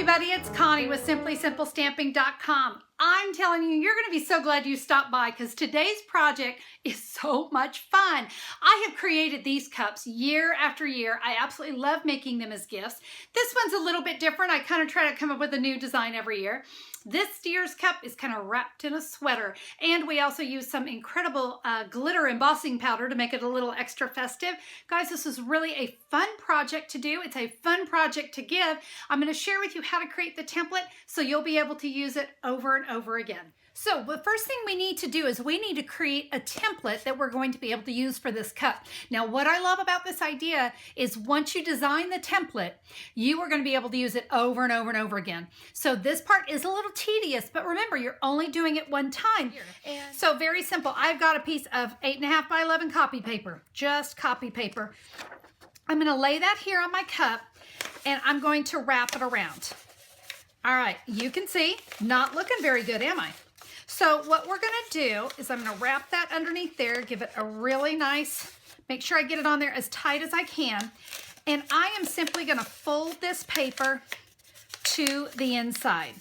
everybody, it's Connie with SimplySimpleStamping.com. I'm telling you, you're going to be so glad you stopped by because today's project is so much fun. I have created these cups year after year. I absolutely love making them as gifts. This one's a little bit different. I kind of try to come up with a new design every year. This year's cup is kind of wrapped in a sweater, and we also use some incredible glitter embossing powder to make it a little extra festive. Guys, this is really a fun project to do. It's a fun project to give. I'm going to share with you how to create the template so you'll be able to use it over and over again. So the first thing we need to do is we need to create a template that we're going to be able to use for this cup. Now, what I love about this idea is once you design the template, you are going to be able to use it over and over and over again. So this part is a little tedious, but remember, you're only doing it one time. So very simple. I've got a piece of 8.5 by 11 copy paper, just copy paper. I'm going to lay that here on my cup, and I'm going to wrap it around. All right, you can see, not looking very good, am I? So what we're going to do is I'm going to wrap that underneath there, give it a really nice, make sure I get it on there as tight as I can. And I am simply going to fold this paper to the inside.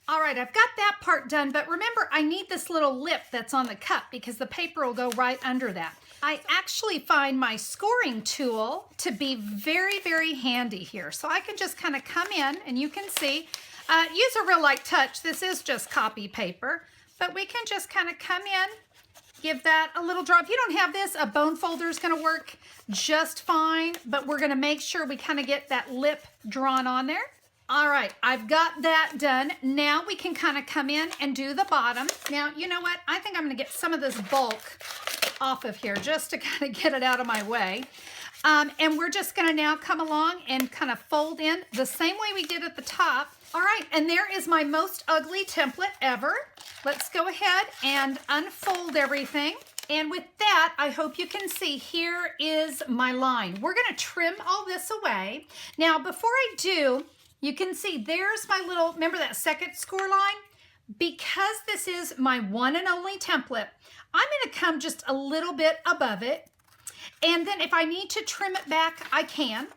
All right, I've got that part done, but remember, I need this little lip that's on the cup because the paper will go right under that. I actually find my scoring tool to be very, very handy here. So I can just kind of come in, and you can see, use a real light touch. This is just copy paper. But we can just kind of come in, give that a little draw. If you don't have this, a bone folder is going to work just fine, but we're going to make sure we kind of get that lip drawn on there. All right, I've got that done. Now we can kind of come in and do the bottom. Now, you know what? I think I'm going to get some of this bulk off of here just to kind of get it out of my way. And we're just going to now come along and kind of fold in the same way we did at the top. All right, and there is my most ugly template ever. Let's go ahead and unfold everything. And with that, I hope you can see here is my line. We're going to trim all this away. Now, before I do, you can see there's my little, remember that second score line? Because this is my one and only template, I'm going to come just a little bit above it. And then if I need to trim it back, I can.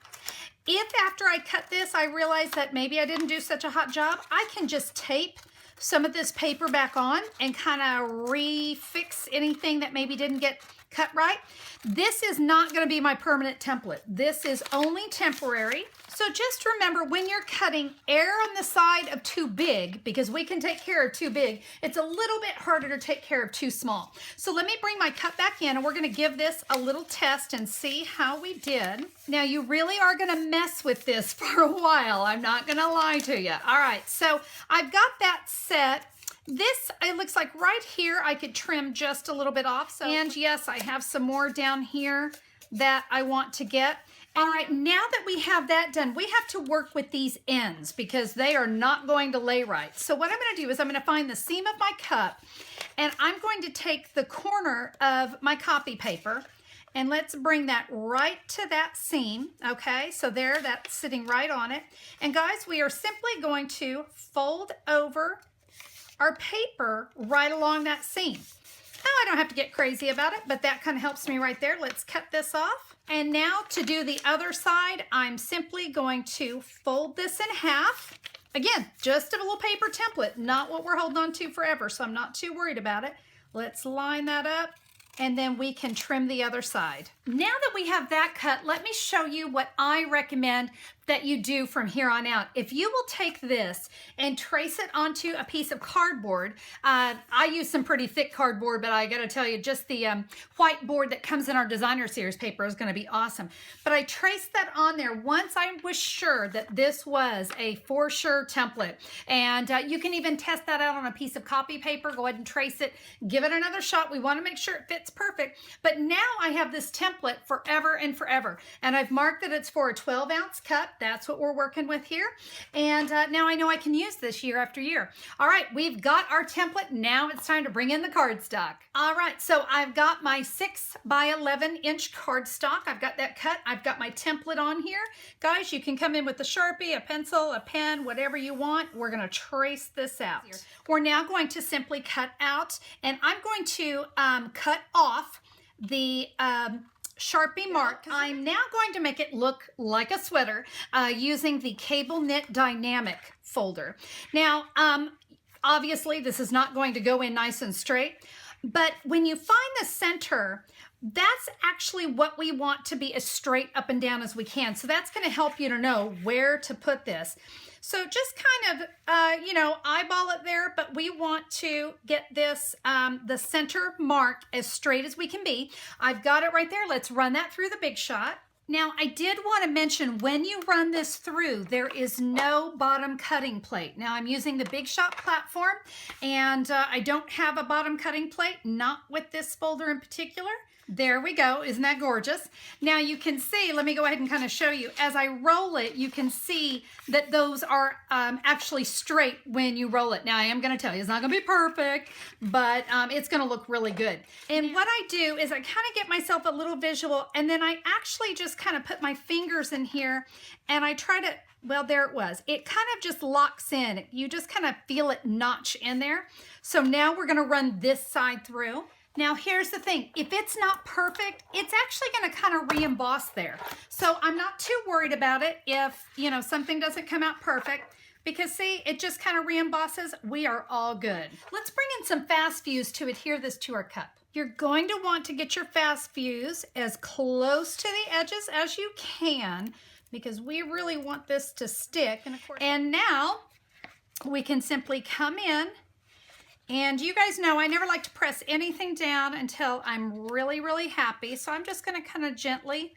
If after I cut this, I realize that maybe I didn't do such a hot job, I can just tape some of this paper back on and kind of refix anything that maybe didn't get cut right. This is not going to be my permanent template. This is only temporary. So just remember, when you're cutting, err on the side of too big, because we can take care of too big. It's a little bit harder to take care of too small. So let me bring my cut back in, and we're going to give this a little test and see how we did. Now, you really are going to mess with this for a while. I'm not going to lie to you. All right, so I've got that set. This, it looks like right here, I could trim just a little bit off. So, and yes, I have some more down here that I want to get. All right, now that we have that done, we have to work with these ends because they are not going to lay right. So what I'm going to do is I'm going to find the seam of my cup, and I'm going to take the corner of my copy paper, and let's bring that right to that seam. Okay, so there, that's sitting right on it. And guys, we are simply going to fold over our paper right along that seam. Now, I don't have to get crazy about it, but that kind of helps me right there. Let's cut this off. And now to do the other side, I'm simply going to fold this in half. Again, just a little paper template, not what we're holding on to forever, so I'm not too worried about it. Let's line that up, and then we can trim the other side. Now that we have that cut, let me show you what I recommend that you do from here on out. If you will take this and trace it onto a piece of cardboard, I use some pretty thick cardboard, but I gotta tell you, just the white board that comes in our designer series paper is gonna be awesome. But I traced that on there once I was sure that this was a for sure template. And you can even test that out on a piece of copy paper. Go ahead and trace it, give it another shot. We wanna make sure it fits perfect. But now I have this template forever and forever. And I've marked that it's for a 12-ounce cup. That's what we're working with here. And now I know I can use this year after year. All right, we've got our template. Now it's time to bring in the cardstock. All right, so I've got my 6 by 11 inch cardstock. I've got that cut. I've got my template on here. Guys, you can come in with a Sharpie, a pencil, a pen, whatever you want. We're gonna trace this out. We're now going to simply cut out, and I'm going to cut off the Sharpie mark. I'm now going to make it look like a sweater using the Cable Knit Dynamic folder. Now, obviously this is not going to go in nice and straight, but when you find the center, that's actually what we want to be as straight up and down as we can. So that's going to help you to know where to put this. So just kind of, you know, eyeball it there, but we want to get this, the center mark as straight as we can be. I've got it right there. Let's run that through the Big Shot. Now, I did want to mention when you run this through, there is no bottom cutting plate. Now, I'm using the Big Shot platform, and I don't have a bottom cutting plate, not with this folder in particular. There we go. Isn't that gorgeous? Now you can see, let me go ahead and kind of show you. As I roll it, you can see that those are actually straight when you roll it. Now I am going to tell you, it's not going to be perfect, but it's going to look really good. And what I do is I kind of get myself a little visual, and then I actually just kind of put my fingers in here, and I try to, well, there it was. It kind of just locks in. You just kind of feel it notch in there. So now we're going to run this side through. Now here's the thing, if it's not perfect, it's actually going to kind of re-emboss there. So I'm not too worried about it if, you know, something doesn't come out perfect, because see, it just kind of re-embosses. We are all good. Let's bring in some fast fuse to adhere this to our cup. You're going to want to get your fast fuse as close to the edges as you can, because we really want this to stick. And now we can simply come in. And you guys know I never like to press anything down until I'm really, really happy. So I'm just going to kind of gently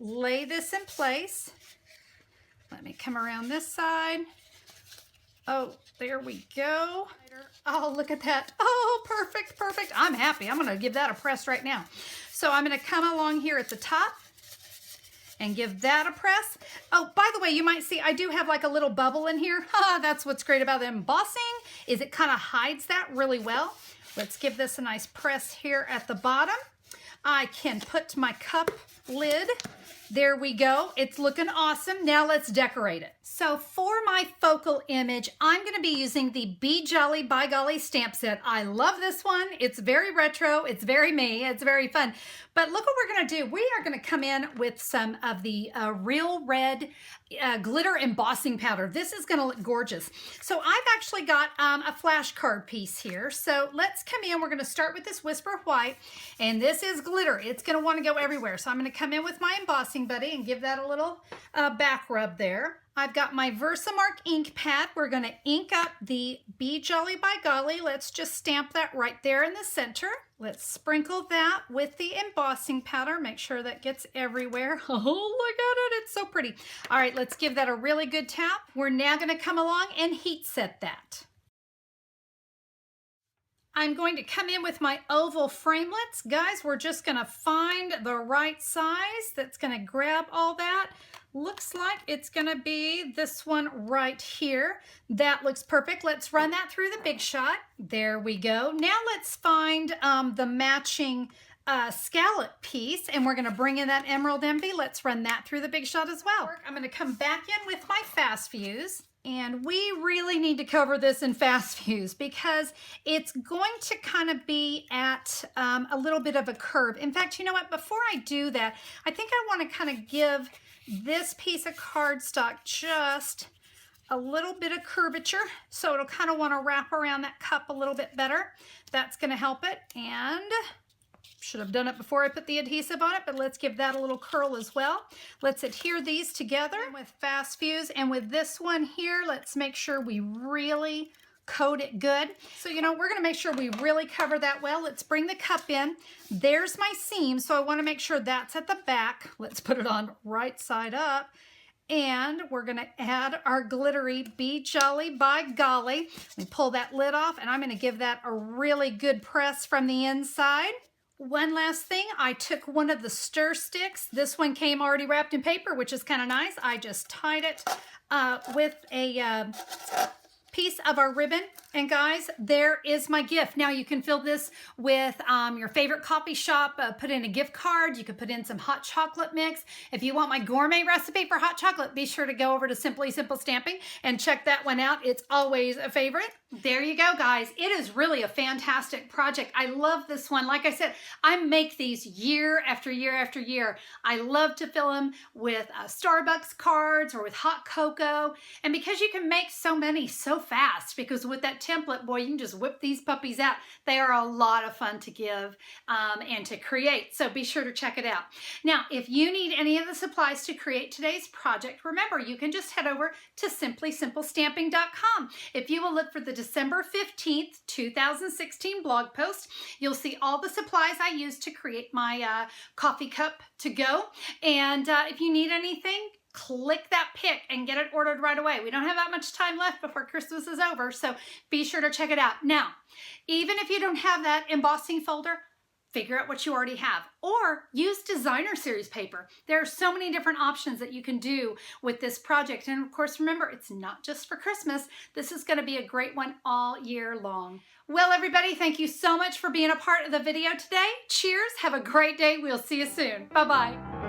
lay this in place. Let me come around this side. Oh, there we go. Oh, look at that. Oh, perfect, perfect. I'm happy. I'm going to give that a press right now. So I'm going to come along here at the top and give that a press. Oh, by the way, you might see I do have like a little bubble in here. That's what's great about the embossing, is it kind of hides that really well. Let's give this a nice press here at the bottom. I can put my cup lid. There we go. It's looking awesome. Now let's decorate it. So for my focal image, I'm going to be using the Be Jolly by Golly stamp set. I love this one. It's very retro. It's very me. It's very fun. But look what we're going to do. We are going to come in with some of the Real Red glitter embossing powder. This is going to look gorgeous. So I've actually got a flashcard piece here. So let's come in. We're going to start with this Whisper White, and this is glitter. It's going to want to go everywhere. So I'm going to come in with my embossing buddy and give that a little back rub there. I've got my Versamark ink pad. We're going to ink up the Be Jolly by Golly. Let's just stamp that right there in the center. Let's sprinkle that with the embossing powder. Make sure that gets everywhere. Oh, look at it. It's so pretty. All right, let's give that a really good tap. We're now going to come along and heat set that. I'm going to come in with my oval framelits. Guys, we're just going to find the right size that's going to grab all that. Looks like it's going to be this one right here. That looks perfect. Let's run that through the Big Shot. There we go. Now let's find the matching scallop piece, and we're going to bring in that emerald envy. Let's run that through the Big Shot as well. I'm going to come back in with my fast fuse. And we really need to cover this in fast fuse because it's going to kind of be at a little bit of a curve. In fact, you know what? Before I do that, I think I want to kind of give this piece of cardstock just a little bit of curvature. So it'll kind of want to wrap around that cup a little bit better. That's going to help it. And should have done it before I put the adhesive on it, but let's give that a little curl as well. Let's adhere these together with fast fuse, and with this one here, let's make sure we really coat it good. So, you know, we're going to make sure we really cover that well. Let's bring the cup in. There's my seam, so I want to make sure that's at the back. Let's put it on right side up. And we're going to add our glittery Be Jolly by Golly. Let me pull that lid off, and I'm going to give that a really good press from the inside. One last thing, I took one of the stir sticks. This one came already wrapped in paper, which is kind of nice. I just tied it with a piece of our ribbon. And guys, there is my gift. Now you can fill this with your favorite coffee shop, put in a gift card. You could put in some hot chocolate mix. If you want my gourmet recipe for hot chocolate, be sure to go over to Simply Simple Stamping and check that one out. It's always a favorite. There you go, guys. It is really a fantastic project. I love this one. Like I said, I make these year after year after year. I love to fill them with Starbucks cards or with hot cocoa. And because you can make so many so fast, because with that template, boy, you can just whip these puppies out. They are a lot of fun to give and to create. So be sure to check it out. Now, if you need any of the supplies to create today's project, remember, you can just head over to simplysimplestamping.com. If you will look for the December 15th, 2016 blog post, you'll see all the supplies I used to create my coffee cup to go. And if you need anything, click that pick and get it ordered right away. We don't have that much time left before Christmas is over, so be sure to check it out. Now, even if you don't have that embossing folder, figure out what you already have, or use designer series paper. There are so many different options that you can do with this project. And of course, remember, it's not just for Christmas. This is going to be a great one all year long. Well, everybody, thank you so much for being a part of the video today. Cheers. Have a great day. We'll see you soon. Bye-bye.